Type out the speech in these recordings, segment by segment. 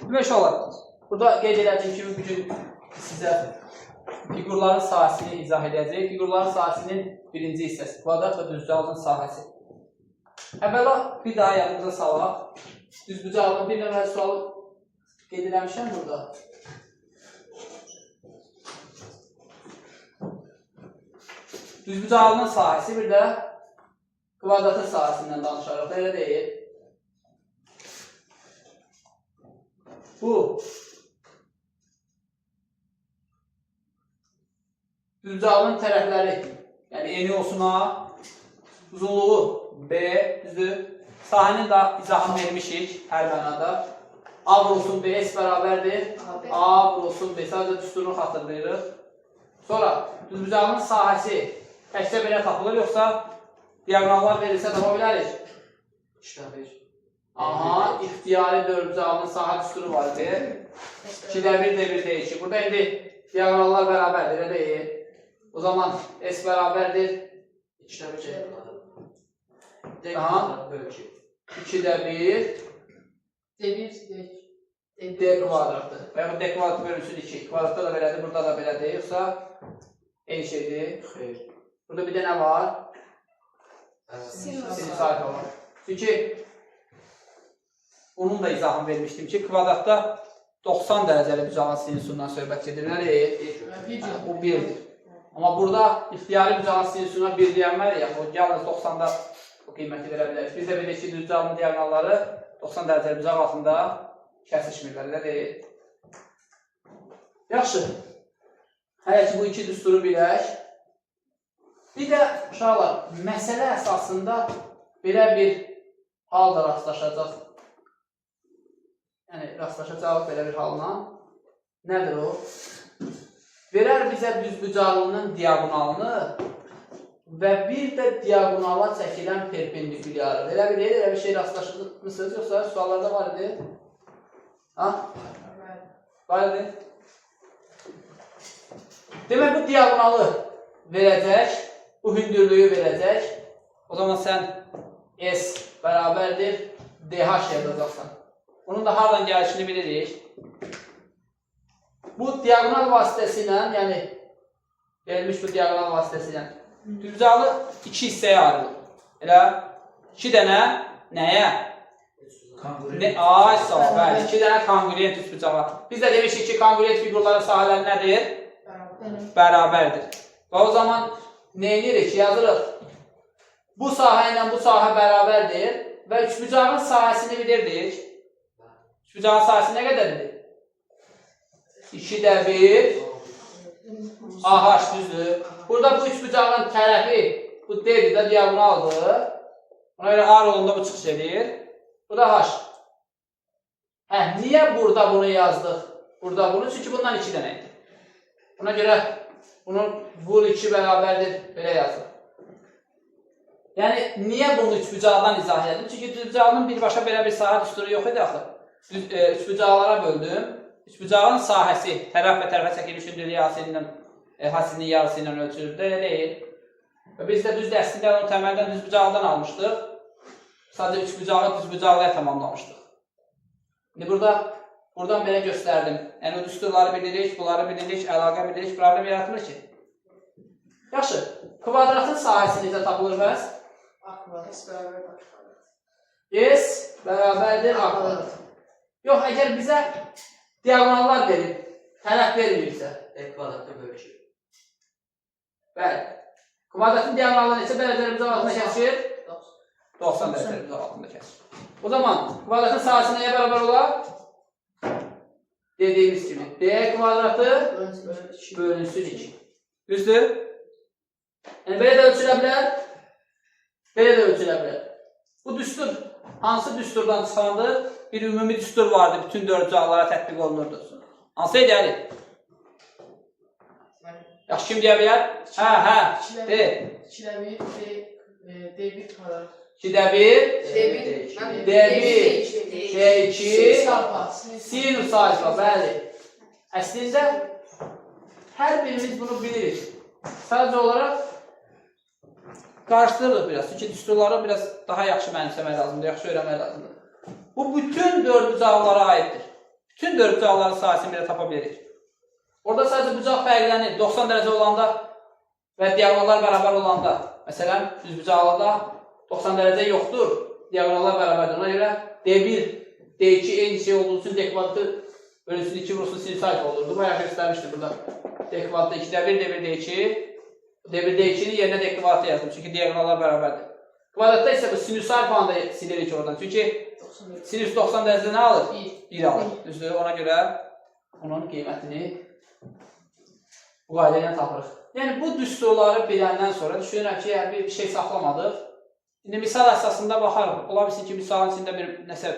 Demək olar. Burada qeyd edəcəyim kimi bu gün sizə fiqurların sahəsini izah edəcək. Fiqurların sahəsinin birinci hissəsi kvadrat və düzbucağlığın sahəsi. Əvvəla bir daha yadımıza salaq. Düzbucağlığın bir nömrəli sualı qeyd eləmişəm burada. Düzbucağlığın sahəsi bir də kvadratın sahəsindən danışaraq, elə deyil. Bu düzbucağlığın tərəfləri, yəni eni olsun A, uzunluğu B, düzdür. Sahənin də izahını vermişik hər mənada. A vurulsun B, S bərabərdir. A vurulsun B, sadəcə düsturunu xatırlayırıq. Sonra düzbucağlığın sahəsi təkcə belə tapılır, yoxsa diaqramlar verilsə tapa bilərik? Aha, ixtiyari dördbucağlığın sahə düsturu var idi. 2-də 1, D1, D2. Burada indi diaqramlar bərabərdir, elə deyil. O zaman S bərabərdir 2-də 1, D kvadrat. 2-də 1, D kvadratdır. Və yaxud D kvadratı bölünsün 2. Kvadratda da belədir, burada da belədir. Yoxsa eyni şeydir. Xeyr. Burada bir də nə var? Sinus alfa var. Çünki onun da izahını vermişdim ki, kvadratda 90 dərəcəli bucağın sinusundan söhbət gedir. Nədir? Bu 1'dir. Amma burada ixtiyari bucağın sinusuna 1 deyənmər ya, o yalnız 90'da bu qiyməti verə bilərik. Biz də bilək ki, düzbucağın diaqonalları 90 dərəcəli bucaq altında kəsişmirlər, elə deyil. Yaxşı. Hələ ki, bu iki düsturu bilək. Bir də uşaqlar, məsələ əsasında belə bir halda rastlaşacaq. Yəni, rastlaşacaq belə bir halına. Nədir o? Verər bizə düzbucaqlığının diaqonalını və bir də diaqonala çəkilən perpendikulyarı. Elə bir deyil, elə bir şey rastlaşmışsınız, yoxsa suallarda var idi? Ha? Var idi? Demək, bu diaqonalı verəcək, bu hündürlüyü verəcək. O zaman sən S bərabərdir DH yazacaqsan. Bunun da haradan gəlişini bilirik. Bu diaqonal vasitəsilə, yəni verilmiş bu diaqonal vasitəsilə düzbucaqlı iki hissəyə ayrılır. Elə 2 dənə nəyə? Ay, sağ ol, bəli, 2 dənə kongruent düzbucağa. Biz də demişik ki, kongruent figurların sahələri nədir? Bərabərdir. Və o zaman nə edirik? Yazırıq. Bu sahə ilə bu sahə bərabərdir və üçbucağın sahəsini bilirdik. Üçbucağın sahəsi nə qədərdir? 2-də 1 AH düzdür. Burada bu üçbucağın tərəfi bu D-dir də diaqonaldır. Ona görə A rolunda bu çıxış edir. Bu da H. Niyə burada bunu yazdıq? Burada bunu? Çünki bundan 2 dənə idi. Buna görə bunun vur 2 bərabərdir. Belə yazılır. Yəni, niyə bunu üçbucaqdan izah edim? Çünki düzbucağının birbaşa belə bir sahə düsturu yox idi axı. Üçbucaqlara böldüm. Üçbucağın sahəsi tərəf və tərəfə çəkilmiş hündürlük hasinin yarısı ilə ölçülür. Elə deyil. Və biz də düzdür, əslində onu təməldən düzbucaqdan almışdıq. Sadəcə üçbucağı düzbucaqlığa tamamlamışdıq. İndi buradan belə göstərdim. Yəni, o düsturları bilirik, bunları bilirik, əlaqə bilirik, problem yaratmır ki. Yaxşı, kvadratın sahəsi necə tapılır bəs? S bərabərdir A kvadrat. Yox, əgər bizə diaqonallar verir, tərəf vermirsə, D kvadratda bölüşür. bəli. Kvadratın diaqonalı neçə dərəcəli bucaq altında kəsir? 90 dərəcəli bucaq altında kəsir. O zaman kvadratın sahəsi nəyə bərabər olar? Dediyimiz kimi, D kvadratı bölünsün 2. Düzdür? Yəni, belə də ölçülə bilər, belə də ölçülə bilər. Bu düstur, hansı düsturdan çıxandır? Bir ümumi düstur vardı, bütün dördbucaqlara tətbiq olunurdu. Hansı edəli? Yaxşı, kim deyə bilər? Hə, D. 2-də 1, D1 kvadrat. 2-də 1, D1, D2, sinus alfa, bəli. Əslində, hər birimiz bunu bilirik. Sadəcə olaraq qarşıdırıq biraz. Çünki düsturları biraz daha yaxşı mənimsəmək lazımdır, yaxşı öyrənmək lazımdır. Bu bütün dördbucaqlara aiddir. bütün dörd bucaqların sahəsini belə tapa bilərik. Orada sadəcə bucaq fərqlənir. 90 dərəcə olanda və diagonallar bərabər olanda, məsələn, düz bucaqlıda 90 dərəcə yoxdur, diagonallar bərabərdir. Ona görə D1, D2 eyni şey olduğu üçün D kvadratı bölünsün 2 vurulsun sinüs alfa olurdu. Bayaq göstərmişdir burada. D kvadratı 2D1, D1, D2. D1, D2-nin yerinə D kvadratı yazdım. Çünki diagonallar bərabərdir. Kvadratda isə bu sinüs alfanı da silirik oradan. Çünki sinüs 90 dərəcədə nə alır? 1 alır. Düzdür, ona görə onun qiymətini bu qayda ilə tapırıq. Yəni, bu düsturları biləndən sonra düşünürəm ki, bir şey saxlamadıq. İndi misal əsasında baxarıq. Ola bilsin ki, misalın içində bir nəsə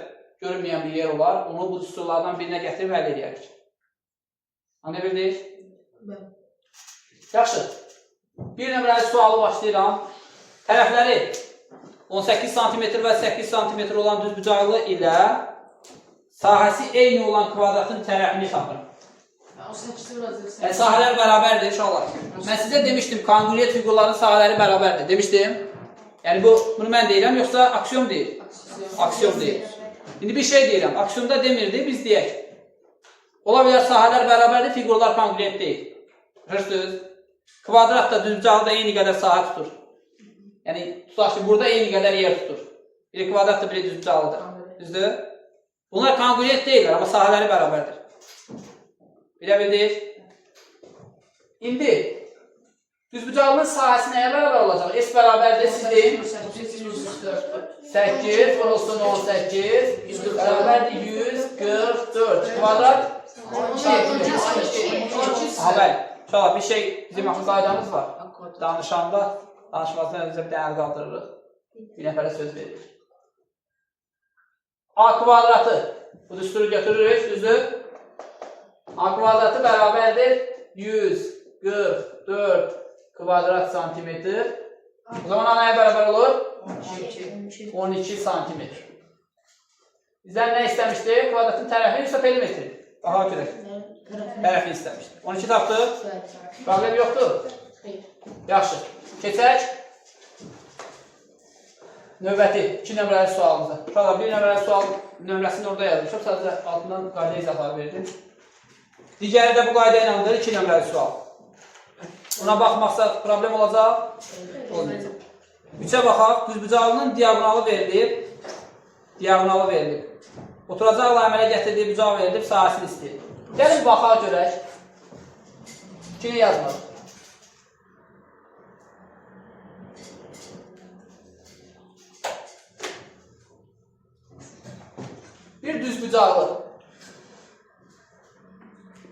görünməyən bir yer olar. Onu bu düsturlardan birinə gətirib həll edərik. Anlaya bildik? Yaxşı. Bir nömrəli sualı başlayıram. Tərəfləri 18 cm və 8 cm olan düz bucaqlı ilə sahəsi eyni olan kvadratın tərəfini tapırıq. Sahələr bərabərdir inşallah. Mən sizə demişdim, kongruent fiqurların sahələri bərabərdir. Demişdim. Yəni, bunu mən deyirəm, yoxsa aksiom deyil? Aksiom deyil. İndi bir şey deyirəm, aksiomda demirdi, biz deyək. Ola bilər sahələr bərabərdir, fiqurlar kongruent deyil. Hırsız. Kvadrat da düz bucaqlı da eyni qədər sahə tutur. Yəni, tutaq ki, burada eyni qədər yer tutur. Biri kvadrat da, biri düz bucaqlıdır. Düzdür? Bunlar kongruent deyirlər, amma sahələri bərabərdir. Bilə bildik. İndi, düzbucaqlının sahəsi nəyə bərabər olacaq? S bərabərdir, siz deyin. 8 vurulsun 18 bərabərdir 144. Kvadrat? 12. Bəli. Bir şey, bizim axı qaydamız var. Danışanda, danışmazdan önce bir dəyər qaldırırıq. Bir nəfərə söz veririk. A kvadratı. Bu düsturu götürürük, düzdür. A kvadratı bərabərdir 144 kvadrat santimetr. O zaman A nəyə bərabər olur? 12 santimetr. Bizdən nə istəmişdik? Kvadratın tərəfi yoxsa perimetri? Daha görək. Tərəfi istəmişdik. 12 tapdıq. Problem yoxdur. Yaxşı. Keçək. Növbəti 2 nömrəli sualımıza. Uşaqlar, 1 nömrəli sual nömrəsini orada yazmışam. Sadəcə altından qayda izahları verdim. Digəri də bu qayda iləndir, 2 nömrəli sual. Buna baxmaqsa problem olacaq? Olmayacaq. 3-ə baxaq, düzbucaqlının diagonalı verilib. Diagonalı verilib. Oturacaqla əmələ gətirdiyi bucaq verilib, sahəsini istəyir. Gəlin baxaq görək. 2-ni yazmaq. Bir düzbucaqlı.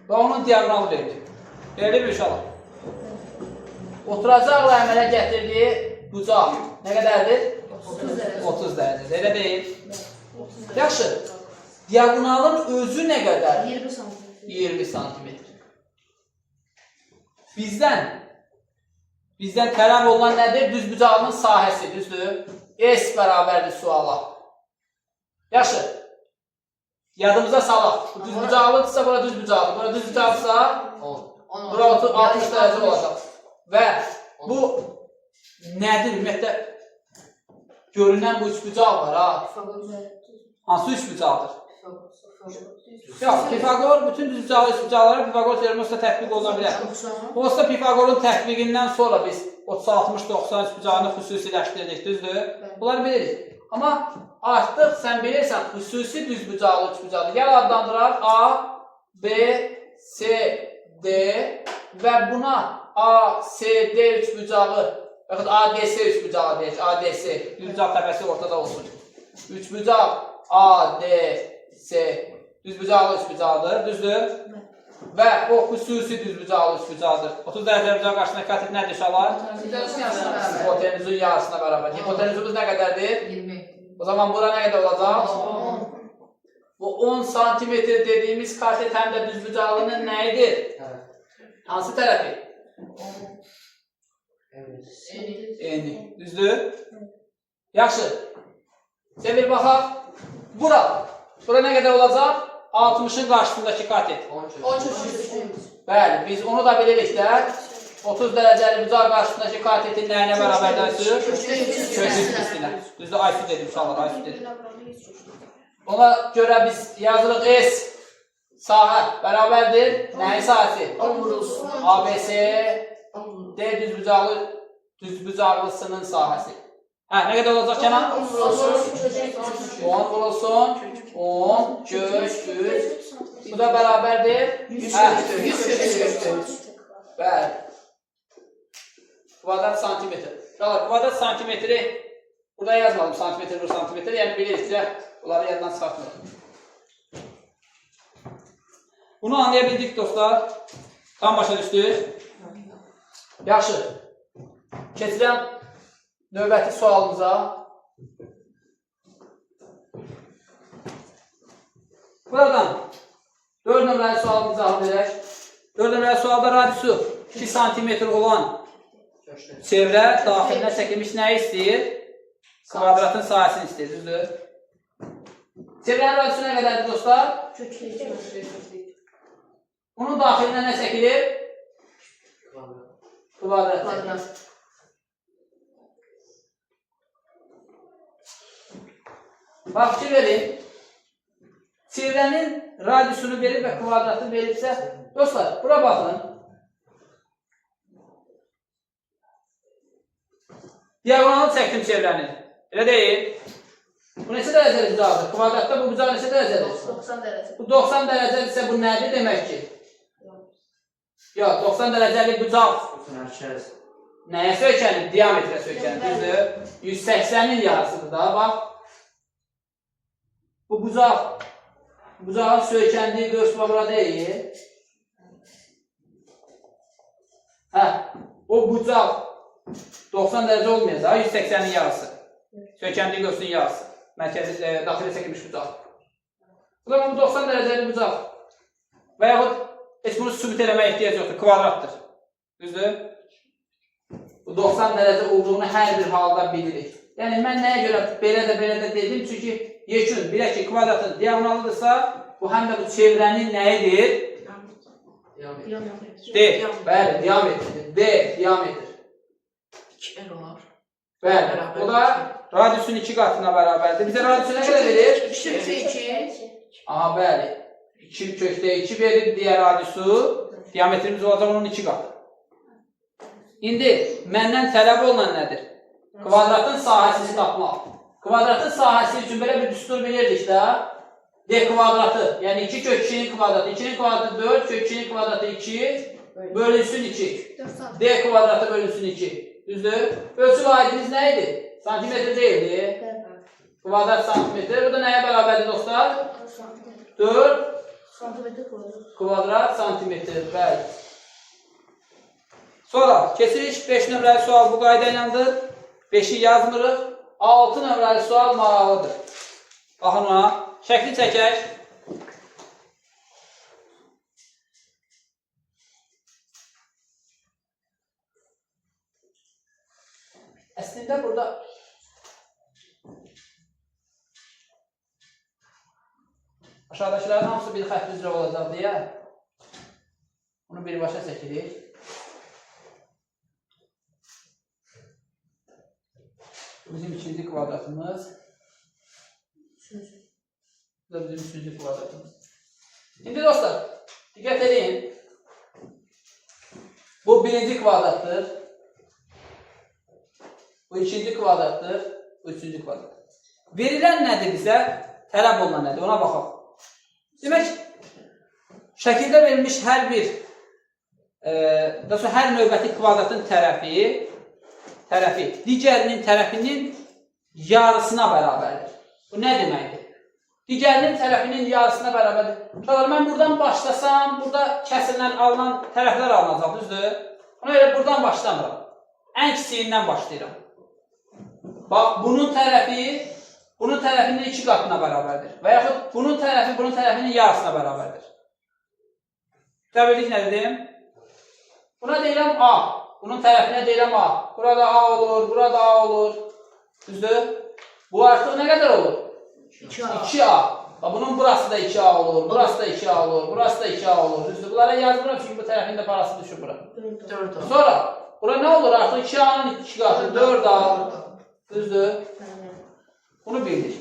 Və onun diagonalı verilib. Verilib inşallah. Oturacaqla əmələ gətirdiyi bucaq nə qədərdir? 30 dərəcədir. Elə deyil. Yaxşı. Diagonalın özü nə qədər? 20 santimetr. Bizdən tələb olunan nədir? Düzbucaqlının sahəsi, düzdür? S bərabərdir suala. Yaxşı. Yadımıza salaq. Düzbucaqlıdırsa bura düzbucaqlı. Bura düzbucaqlıdırsa bura 60 dərəcə olacaq. Və bu nədir? Ümumiyyətlə görünən bu üçbucaq var ha. Hansı üçbucaqdır? Yox, Pifagor bütün düzbucaqlı üçbucaqlara Pifagor teoremosla tətbiq oluna bilər. Olsa Pifagorun tətbiqindən sonra biz 30-60-90 üçbucağını xüsusiləşdirdik, düzdür? Bunları bilirik. Amma artıq sən bilirsən xüsusi düzbucaqlı üçbucaqdır. Gəl adlandıraq A, B, C, D və buna A, C, D üçbucağı, yaxud A, D, C üçbucağı deyək, A, D, C, düzbucaq təpəsi ortada olsun. Üçbucaq A, D, C, düzbucaqlı üçbucaqdır, düzdür? Və o xüsusi düzbucaqlı üçbucaqdır. 30 dərəcə bucaq qarşısında katet nədir inşallah? Hipotenüzün yarısına bərabər. Hipotenüzümüz nə qədərdir? 20. O zaman bura nə qədər olacaq? 10. Bu 10 santimetr dediyimiz katet həm də düzbucaqlının nə idir? Hansı tərəfi? Eni. Düzdür? Yaxşı. Sizə bir baxaq. Bura nə qədər olacaq? 60-ın qarşısındakı katet. 13. Bəli, biz onu da bilirik də. 30 dərəcəli bucaq qarşısındakı katetin nəyinə bərabərdir? Köşük pistinə. Düzdür, aysu dedim, inşallah, aysu dedim. Ona görə biz yazırıq S sahə bərabərdir. Nəyin sahəsi? ABC D düzbucaqlısının sahəsi. Hə, nə qədər olacaq Kənan? 10 vurulsun. 10 kök 3. Bu da bərabərdir. 100 kök 3. Bəli. Kvadrat santimetr. Kvadrat santimetri burada yazmadım. Santimetr vur santimetr. Yəni bilirsizcə bunları yaddan çıxartmıyorum. Bunu anlayabildik dostlar. Tam başa düşdük. Yaxşı. Keçirəm növbəti sualımıza. Buradan 4 nömrəli sualımıza daxil edək. 4 nömrəli sualda radiusu 2 cm olan çevrə daxilinə çəkilmiş nəyi istəyir? Kvadratın sahəsini istəyir, düzdür? Çevrənin radiusu nə qədərdir dostlar? Bunun daxilinə nə çəkilir? Kvadrat çəkilir. Bax, fikir verin. Çevrənin radiusunu verib və kvadratı veribsə, dostlar, bura baxın. Diagonalı çəkdim çevrənin. Elə deyil. Bu neçə dərəcəli bucaqdır? Kvadratda bu bucaq neçə dərəcədir? 90 dərəcə. Bu 90 dərəcədirsə bu nədir demək ki? Yox, 90 dərəcəli bucaq nəyə söykənir? Diametrə söykənir, düzdür? 180-in yarısıdır da, bax. Bu bucaq, bucağın söykəndiyi görsmə bura deyil. Hə, o bucaq 90 dərəcə olmayacaq, 180-in yarısı. Söykəndiyi görsünün yarısı. Mərkəzi, daxilə çəkilmiş bucaq. Bu zaman bu 90 dərəcəli bucaq. Və yaxud heç bunu sübut eləməyə ehtiyac yoxdur, kvadratdır. Düzdür? Bu 90 dərəcə olduğunu hər bir halda bilirik. Yəni, mən nəyə görə belə də dedim? Çünki yekun, bilək ki, kvadratın diagonalıdırsa, bu həm də bu çevrənin nəyidir? D, bəli, diametridir. D, diametr. 2 olar. Bəli, o da radiusun 2 qatına bərabərdir. Bizə radiusu nə qədər verir? 2 kökdə 2. Aha, bəli. 2 kökdə 2 verir, digər radiusu. Diametrimiz olacaq onun 2 qatı. İndi, məndən tələb olunan nədir? Kvadratın sahəsini tapmaq. Kvadratın sahəsi üçün belə bir düstur bilirdik də. D kvadratı, yəni 2 kök 2-nin kvadratı. 2-nin kvadratı 4, kök 2-nin kvadratı 2, bölünsün 2. D kvadratı bölünsün 2. Düzdür? Ölçü vahidimiz nə idi? Santimetr deyildi. Kvadrat santimetr. Bu da nəyə bərabərdir dostlar? 4 kvadrat santimetr. Bəli. Sonra keçirik 5 nömrəli sual bu qayda iləndir. 5-i yazmırıq. 6 nömrəli sual maraqlıdır. Baxın ona. Şəkli çəkək. Əslində burada aşağıdakilərin hamısı bir xətt üzrə olacaq deyə bunu birbaşa çəkirik. Bizim ikinci kvadratımız. Bu da bizim üçüncü kvadratımız. İndi dostlar, diqqət edin. Bu birinci kvadratdır. Bu ikinci kvadratdır. Bu üçüncü kvadratdır. Verilən nədir bizə? Tələb olunan nədir? Ona baxaq. Demək, şəkildə verilmiş hər bir hər növbəti kvadratın tərəfi digərinin tərəfinin yarısına bərabərdir. Bu nə deməkdir? Digərinin tərəfinin yarısına bərabərdir. Uşaqlar, mən buradan başlasam, burada kəsilən, alınan tərəflər alınacaq, düzdür? Ona görə buradan başlamıram. Ən kiçiyindən başlayıram. Bax, bunun tərəfinin 2 qatına bərabərdir. Və yaxud bunun tərəfinin yarısına bərabərdir. Təbildik nə dedim? Buna deyirəm A. Bunun tərəfinə deyirəm A. Burada A olur, burada A olur. Düzdür? Bu artıq nə qədər olur? 2A. Bunun burası da 2A olur, burası da 2A olur, burası da 2A olur. Düzdür? Bunlara yazmıram çünki bu tərəfin də parası düşür bura. 4A. Sonra, bura nə olur? Artıq 2A-nın 2 qatı, 4A. Düzdür? Bunu bildik.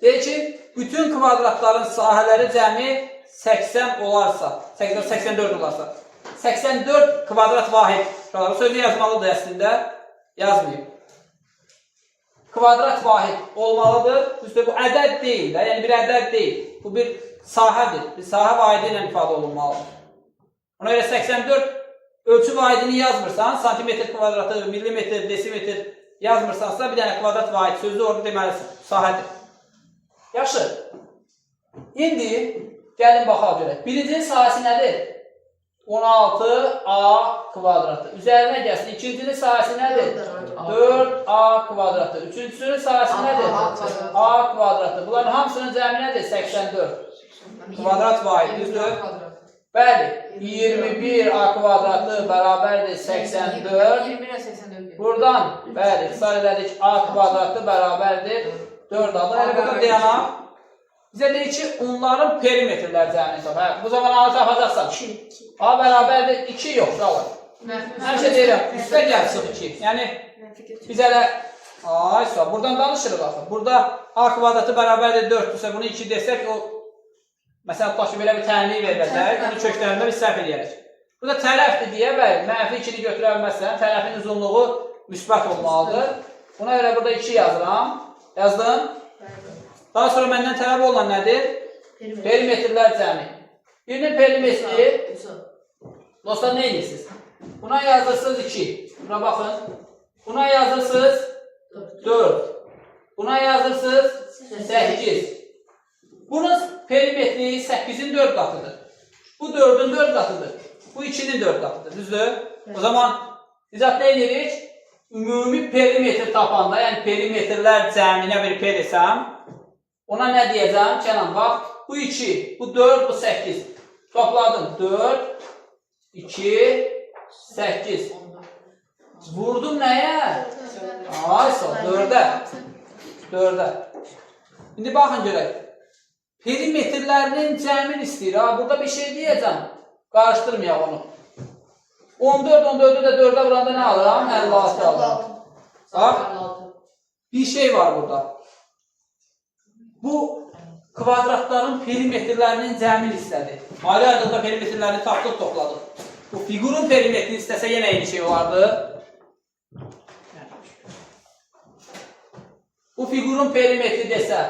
Deyək ki, bütün kvadratların sahələri cəmi 80 olarsa, 84 olarsa, 84 kvadrat vahid. Bu sözü yazmalıdır əslində. Yazmayıb. Kvadrat vahid olmalıdır. Üstə bu ədəd deyil də, yəni bir ədəd deyil. Bu bir sahədir. Bir sahə vahidi ilə ifadə olunmalıdır. Ona görə 84 ölçü vahidini yazmırsan, santimetr kvadratı, millimetr, desimetr yazmırsansa bir dənə kvadrat vahid sözü orada deməlisin. Sahədir. Yaxşı. İndi gəlin baxaq görək. Birincinin sahəsi nədir? 16a kvadratı. Üzərinə gəlsin. İkincinin sahəsi nədir? 4a kvadratı. Üçüncüsünün sahəsi nədir? A kvadratı. Bunların hamısının cəmi nədir? 84. Kvadrat vahid. Düzdür? Bəli. 21a kvadratı bərabərdir 84. 21'e 84. Buradan, bəli, qısar elədik a kvadratı bərabərdir 4a-dır. Hələ burada dayanaq. Bizə deyir ki, onların perimetrlər cəmini tapaq. Bu zaman A tapacaqsan. A bərabərdir 2 yox, uşaqlar. Həmişə deyirəm, üstə gəlsin 2. Yəni, biz hələ... Ay, buradan danışırıq axı. Burada A kvadratı bərabərdir 4-dürsə, bunu 2 desək, o... Məsələn, tutaq ki, belə bir tənliyi veriləcək, bunu köklərində biz səhv edəyək. Burada tərəfdir deyə, bəli, mənfi 2-ni götürə bilməzsən, tərəfin uzunluğu müsbət olmalıdır. Buna görə burada 2 yazıram. Yazdım. Daha sonra məndən tələb olan nədir? Perimetrlər cəmi. Birinin perimetri, dostlar, nə edirsiniz? Buna yazırsınız 2. Buna baxın. Buna yazırsınız 4. Buna yazırsınız 8. Bunun perimetri 8-in 4 qatıdır. Bu 4-ün 4 qatıdır. Bu 2-nin 4 qatıdır. Düzdür? O zaman biz nə edirik? Ümumi perimetr tapanda, yəni perimetrlər cəminə bir P desəm, ona nə deyəcəm? Kənan, bax, bu 2, bu 4, bu 8. Topladım. 4, 2, 8. Vurdum nəyə? Ay, sağ, 4-ə. 4-ə. İndi baxın görək. Perimetrlərinin cəmin istəyir. Burada bir şey deyəcəm. Qarışdırmayaq onu. 14'ü də 4'ə vuranda nə alıram? 56 alıram. Bax, bir şey var burada. Bu kvadratların perimetrlərinin cəmin istədi. Ayrı-ayrılıqda perimetrlərini tapdıq, topladıq. Bu figurun perimetrini istəsə yenə eyni şey olardı. Bu figurun perimetri desə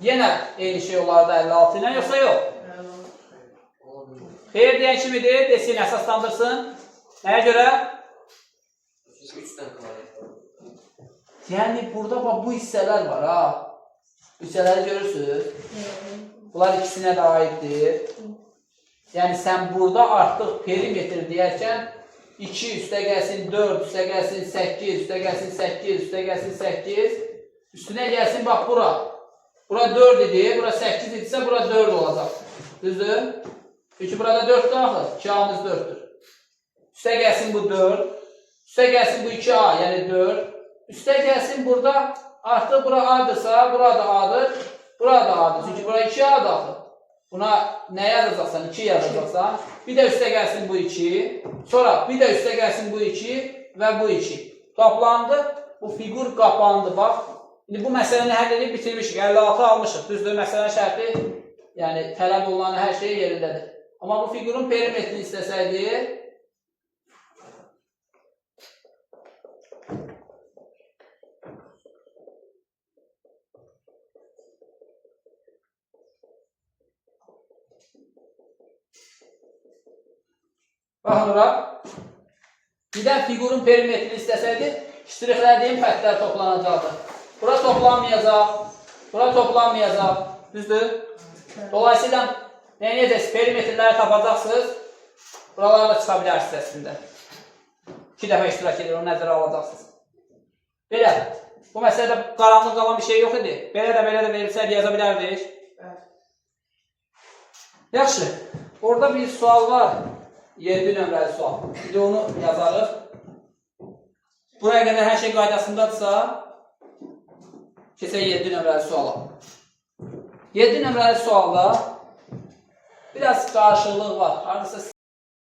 yenə eyni şey olardı 56 ilə, yoxsa yox? Xeyr deyən kimidir? Desin, əsaslandırsın. Nəyə görə? Yəni, burada bu hissələr var, ha. Hissələri görürsünüz. Bunlar ikisinə də aiddir. Yəni, sən burada artıq perimetr deyərkən 2 üstə gəlsin 4, üstə gəlsin 8, üstə gəlsin 8, üstə gəlsin 8. Üstünə gəlsin, bax, bura. Bura 4 idi, bura 8 idisə, bura 4 olacaq. Düzdür? Çünki burada 4 qalır, 2A'mız 4'dür. Üstə gəlsin bu 4, üstə gəlsin bu 2A, yəni 4. Üstə gəlsin burada, artıq bura A'dırsa, bura da A'dır, bura da A'dır. Çünki bura 2A daxil. Buna nə yazacaqsan? 2 yazacaqsan. Bir də üstə gəlsin bu 2, sonra bir də üstə gəlsin bu 2 və bu 2. Toplandı, bu figur qapandı, bax. İndi bu məsələni həll edib bitirmişik, 56 almışıq. Düzdür, məsələnin şərti, yəni tələb olunan hər şey yerindədir. Amma bu figurun perimetrini istəsəydi, baxın ora, birdən figurun perimetrini istəsəydi, ştrixlədiyim xəttlər toplanacaqdır. Bura toplanmayacaq, bura toplanmayacaq, düzdür? Dolayısıyla, nə edəcəksiniz? Perimetrləri tapacaqsınız, buralara da çıxa bilərsiniz əslində. 2 dəfə iştirak edir, onu nəzərə alacaqsınız. Belə, bu məsələdə qaranlıq qalan bir şey yox idi. Belə də verilsəydi yaza bilərdik. Yaxşı, orada bir sual var. 7 nömrəli sual. Bir də onu yazarıq. Buraya qədər hər şey qaydasındadırsa, keçək 7 nömrəli suala. 7 nömrəli sualda biraz qarşılıq var. Hardasa